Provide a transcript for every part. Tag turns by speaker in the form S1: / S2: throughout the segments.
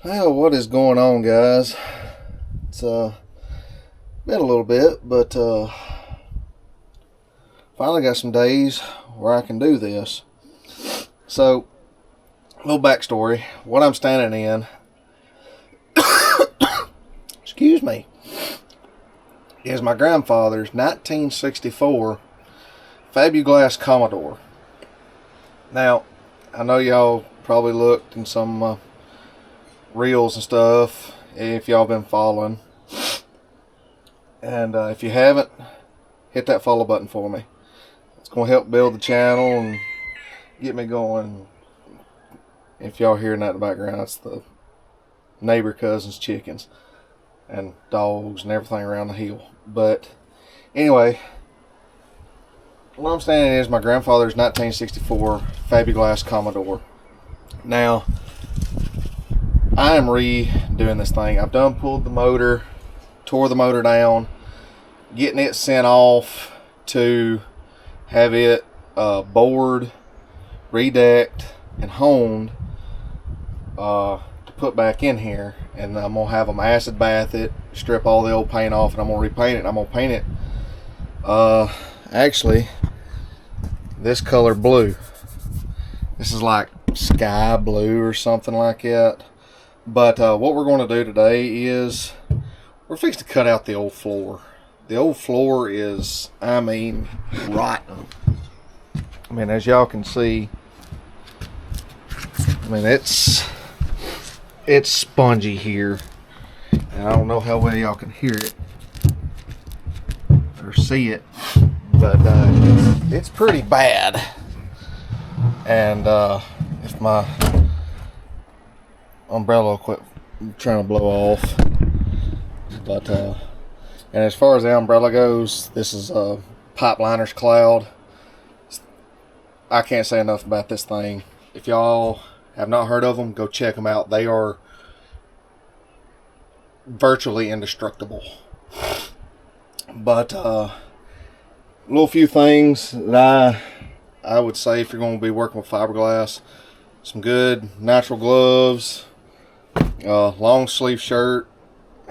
S1: Well, what is going on, guys? It's been a little bit, but finally got some days where I can do this. So, a little backstory. What I'm standing in, excuse me, is my grandfather's 1964 Fabuglas Commodore. Now, I know y'all probably looked in some reels and stuff if y'all been following, and if you haven't, hit that follow button for me. It's going to help build the channel and get me going. If y'all hearing that in the background, it's the neighbor cousin's chickens and dogs and everything around the hill. But anyway, what I'm standing in is my grandfather's 1964 Fabuglas Commodore. Now, I am redoing this thing. I've done pulled the motor, tore the motor down, getting it sent off to have it bored, redecked, and honed to put back in here. And I'm going to have them acid bath it, strip all the old paint off, and I'm going to repaint it. And I'm going to paint it actually this color blue. This is like sky blue or something like that. But what we're going to do today is we're fixing to cut out the old floor. The old floor is, I mean, rotten. I mean, as y'all can see, I mean, it's spongy here. And I don't know how well y'all can hear it or see it, but it's pretty bad. And if my umbrella will quit trying to blow off, but and as far as the umbrella goes, this is a Pipeliner's Cloud. I can't say enough about this thing. If y'all have not heard of them, go check them out. They are virtually indestructible. But little few things that I would say if you're going to be working with fiberglass: some good natural gloves, long sleeve shirt.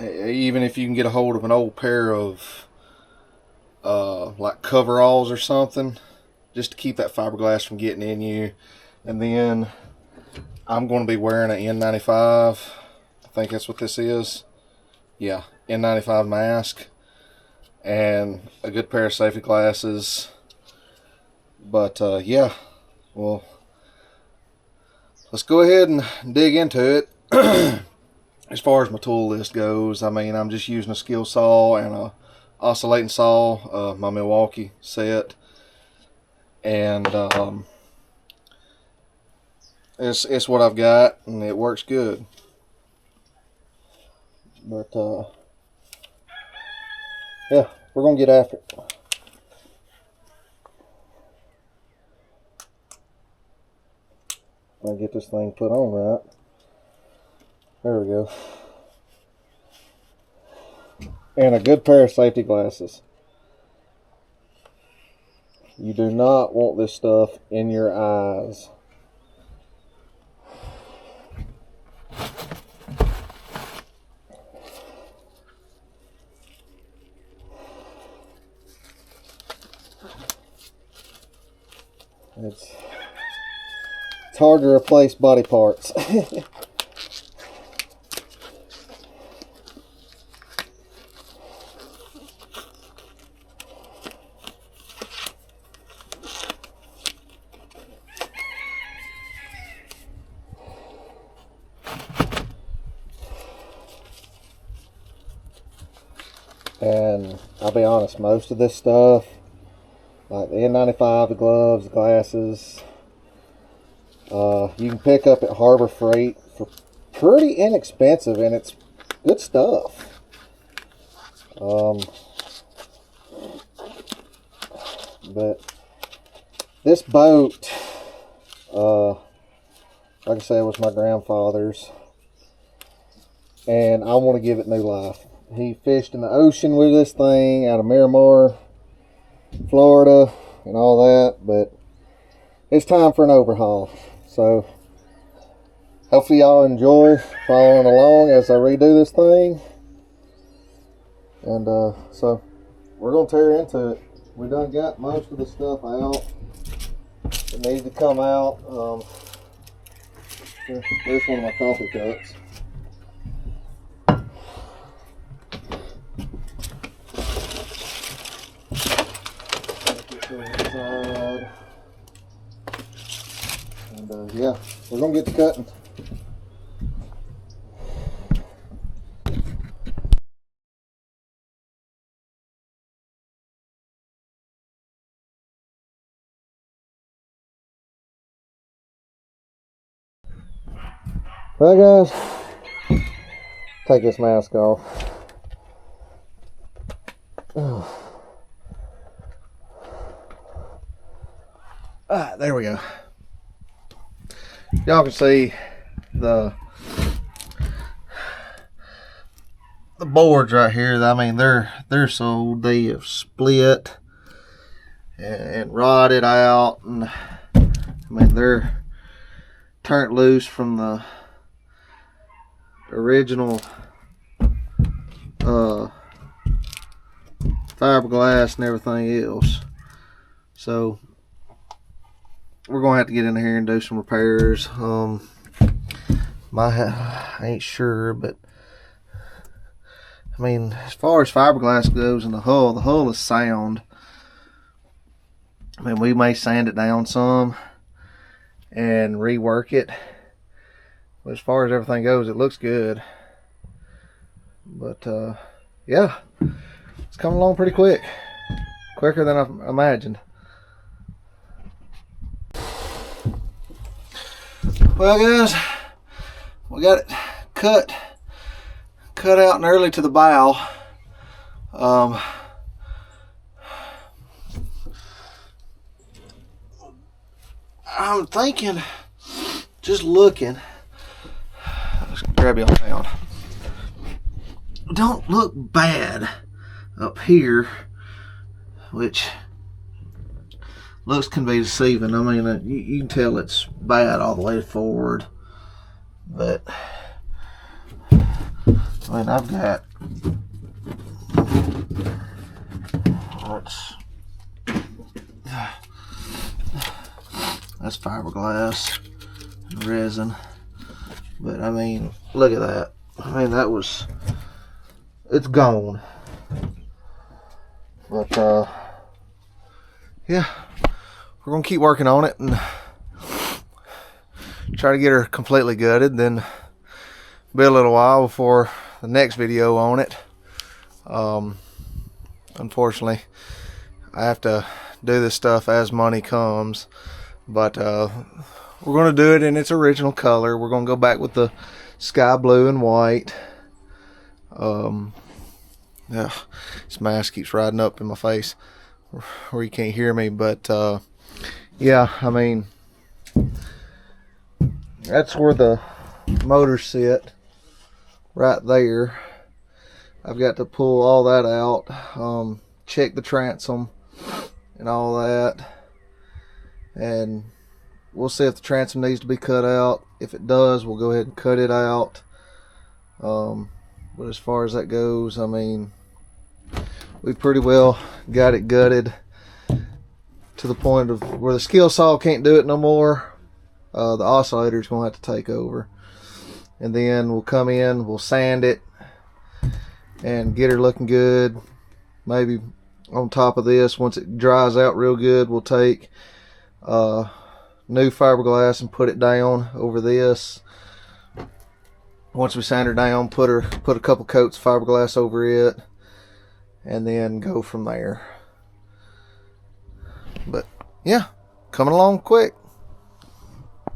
S1: Even if you can get a hold of an old pair of like coveralls or something, just to keep that fiberglass from getting in you. And then I'm going to be wearing an N95. I think that's what this is. Yeah, N95 mask and a good pair of safety glasses. But yeah, well, let's go ahead and dig into it. As far as my tool list goes, I mean, I'm just using a skill saw and a oscillating saw, my Milwaukee set, and it's what I've got, and it works good. But yeah, we're gonna get after it. I'll get this thing put on right. There we go. And a good pair of safety glasses. You do not want this stuff in your eyes. It's hard to replace body parts. And I'll be honest, most of this stuff, like the N95, the gloves, the glasses, you can pick up at Harbor Freight for pretty inexpensive, and it's good stuff. But this boat, like I said, it was my grandfather's, and I want to give it new life. He fished in the ocean with this thing out of Miramar, Florida, and all that, but it's time for an overhaul. So hopefully y'all enjoy following along as I redo this thing. And so we're gonna tear into it. We done got most of the stuff out that needs to come out. There's one of my coffee cups. Inside. And yeah, we're gonna get to cutting. Well guys, take this mask off. Alright, there we go. Y'all can see the boards right here. I mean, they're so they have split and rotted out, and I mean they're turned loose from the original fiberglass and everything else. So we're gonna have to get in here and do some repairs. I ain't sure, but I mean, as far as fiberglass goes in the hull is sound. I mean, we may sand it down some and rework it, but as far as everything goes, it looks good. But yeah, it's coming along pretty quick, quicker than I imagined. Well guys, we got it cut out and early to the bow. I'm thinking, just looking, let's grab you on down. Don't look bad up here, which looks can be deceiving. I mean, you can tell it's bad all the way forward, but I mean, I've got that's fiberglass and resin, but I mean, look at that. I mean, it's gone. But yeah, we're gonna keep working on it and try to get her completely gutted, then be a little while before the next video on it. Unfortunately, I have to do this stuff as money comes, but we're gonna do it in its original color. We're gonna go back with the sky blue and white. Yeah, this mask keeps riding up in my face where you can't hear me, but yeah, I mean, that's where the motors sit, right there. I've got to pull all that out, check the transom and all that, and we'll see if the transom needs to be cut out. If it does, we'll go ahead and cut it out. But as far as that goes, I mean, we pretty well got it gutted to the point of where the skill saw can't do it no more. The oscillator's gonna have to take over, and then we'll come in, we'll sand it and get her looking good. Maybe on top of this, once it dries out real good, we'll take new fiberglass and put it down over this. Once we sand her down, put a couple coats of fiberglass over it, and then go from there. But yeah, coming along quick.